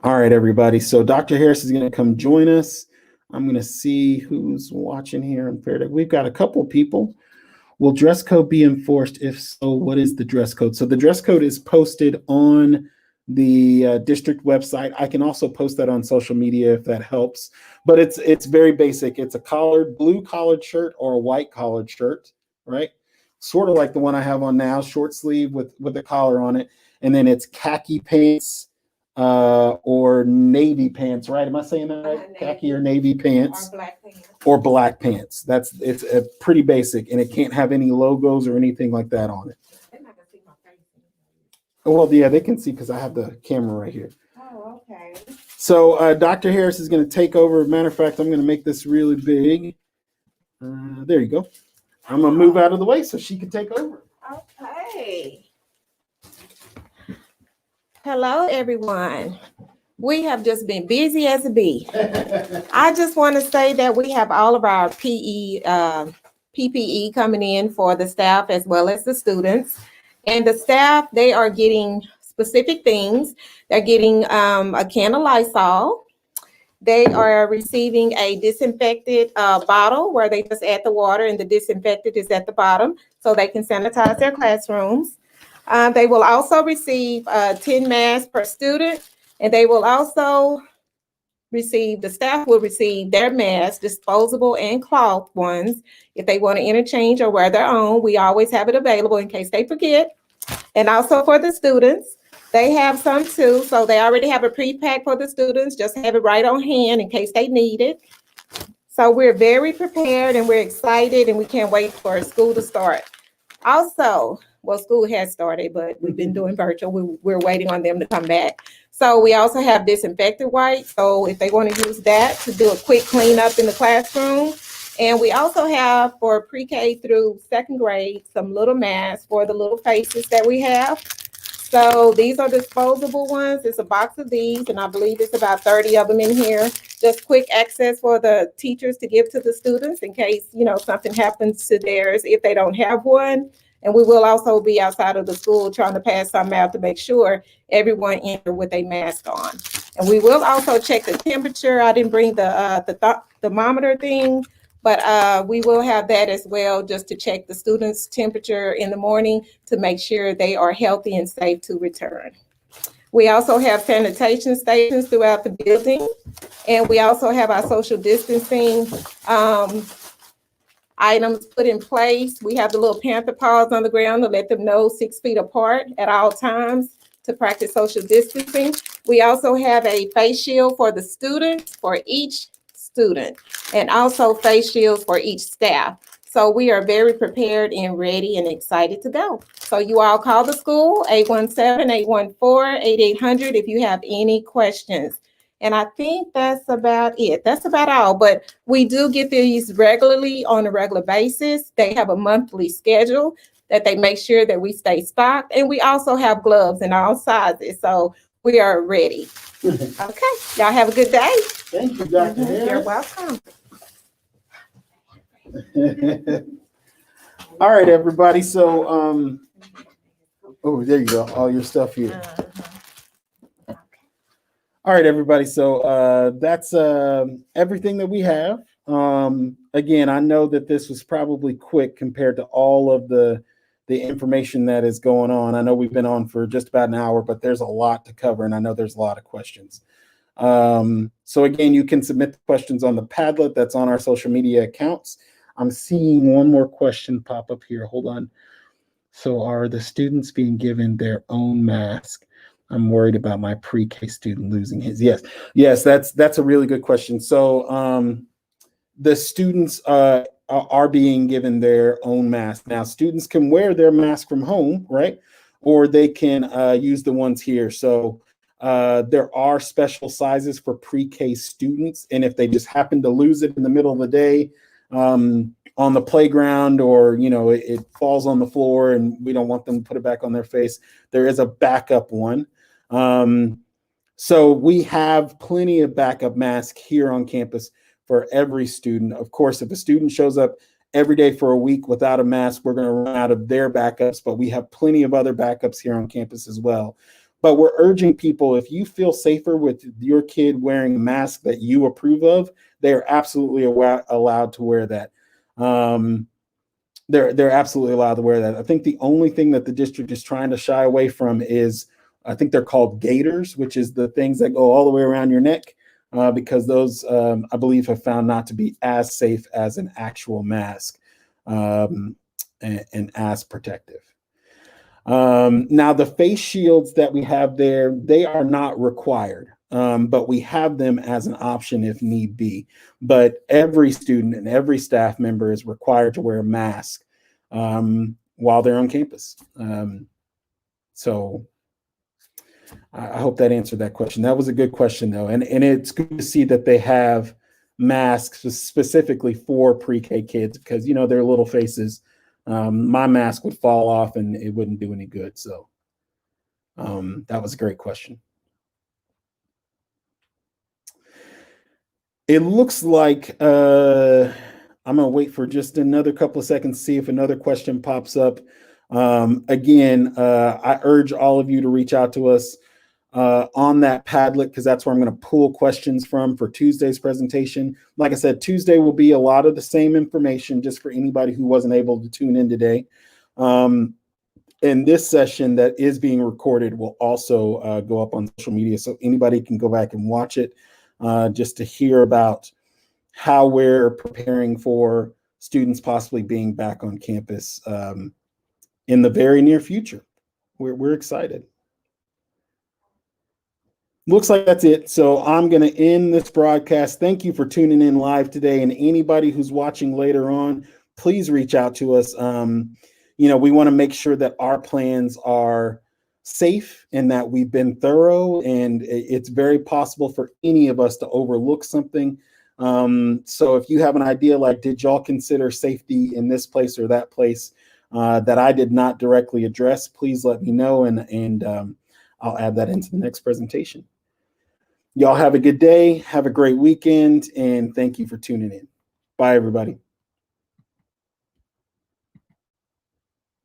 A: All right, everybody. So Dr. Harris is going to come join us. I'm going to see who's watching here. We've got a couple people. Will dress code be enforced? If so, what is the dress code? So the dress code is posted on the district website. I can also post that on social media if that helps. But it's very basic. It's a blue collared shirt or a white collared shirt, right? Sort of like the one I have on now, short sleeve with a collar on it. And then it's khaki pants, or navy pants, right? Am I saying that right? Khaki or navy pants.
B: Or black pants.
A: Or black pants. It's a pretty basic, and it can't have any logos or anything like that on it.
B: They're not gonna see my face.
A: Well, yeah, they can see because I have the camera right here.
B: Oh, okay.
A: So Dr. Harris is going to take over. Matter of fact, I'm going to make this really big. There you go. I'm going to move out of the way so she can take over.
B: Okay. Hello, everyone. We have just been busy as a bee. I just want to say that we have all of our PPE coming in for the staff as well as the students. And the staff, they are getting specific things. They're getting a can of Lysol. They are receiving a disinfected bottle where they just add the water and the disinfectant is at the bottom so they can sanitize their classrooms. They will also receive 10 masks per student, and they will also receive, the staff will receive their masks, disposable and cloth ones. If they want to interchange or wear their own, we always have it available in case they forget. And also for the students, they have some too. So they already have a pre-pack for the students, just have it right on hand in case they need it. So we're very prepared and we're excited and we can't wait for school to start. Also, well, school has started, but we've been doing virtual. We're waiting on them to come back. So we also have disinfectant wipes. So if they want to use that to do a quick cleanup in the classroom. And we also have for pre-K through second grade, some little masks for the little faces that we have. So these are disposable ones. It's a box of these, and I believe it's about 30 of them in here. Just quick access for the teachers to give to the students in case, you know, something happens to theirs if they don't have one. And we will also be outside of the school trying to pass some out to make sure everyone enter with a mask on. And we will also check the temperature. I didn't bring the thermometer thing, but we will have that as well, just to check the students' temperature in the morning to make sure they are healthy and safe to return. We also have sanitation stations throughout the building, and we also have our social distancing items put in place. We have the little panther paws on the ground to let them know 6 feet apart at all times to practice social distancing. We also have a face shield for the students, for each student, and also face shields for each staff. So we are very prepared and ready and excited to go. So you all call the school, 817-814-8800 if you have any questions. And I think that's about it. That's about all. But we do get these regularly on a regular basis. They have a monthly schedule that they make sure that we stay stocked. And we also have gloves in all sizes. So we are ready. Okay. Y'all have a good day.
A: Thank you, Dr. Harris.
B: You're welcome.
A: All right, everybody. So, oh, there you go. All your stuff here. All right, everybody. So that's everything that we have. Again, I know that this was probably quick compared to all of the information that is going on. I know we've been on for just about an hour, but there's a lot to cover, and I know there's a lot of questions. So again, you can submit the questions on the Padlet that's on our social media accounts. I'm seeing one more question pop up here. Hold on. So are the students being given their own mask? I'm worried about my pre-K student losing his. Yes, that's a really good question. So the students are being given their own mask. Now, students can wear their mask from home, right? Or they can use the ones here. So there are special sizes for pre-K students. And if they just happen to lose it in the middle of the day on the playground, or, you know, it falls on the floor and we don't want them to put it back on their face, there is a backup one. So we have plenty of backup masks here on campus for every student. Of course, if a student shows up every day for a week without a mask, we're going to run out of their backups, but we have plenty of other backups here on campus as well. But we're urging people, if you feel safer with your kid wearing a mask that you approve of, they're absolutely allowed to wear that. They're absolutely allowed to wear that. I think the only thing that the district is trying to shy away from is, I think they're called gaiters, which is the things that go all the way around your neck, because those, I believe, have found not to be as safe as an actual mask and as protective. Now, the face shields that we have there, they are not required, but we have them as an option if need be. But every student and every staff member is required to wear a mask while they're on campus. So I hope that answered that question. That was a good question, though. And it's good to see that they have masks specifically for pre-K kids because, you know, their little faces. My mask would fall off and it wouldn't do any good. So that was a great question. It looks like I'm going to wait for just another couple of seconds to see if another question pops up. Again, I urge all of you to reach out to us on that Padlet because that's where I'm going to pull questions from for Tuesday's presentation. Like I said, Tuesday will be a lot of the same information just for anybody who wasn't able to tune in today. And this session that is being recorded will also go up on social media so anybody can go back and watch it just to hear about how we're preparing for students possibly being back on campus in the very near future. We're excited. Looks like that's it. So I'm going to end this broadcast. Thank you for tuning in live today. And anybody who's watching later on, please reach out to us. You know, we want to make sure that our plans are safe and that we've been thorough. And it's very possible for any of us to overlook something. So if you have an idea like, did y'all consider safety in this place or that place that I did not directly address, please let me know. And I'll add that into the next presentation. Y'all have a good day. Have a great weekend. And thank you for tuning in. Bye, everybody.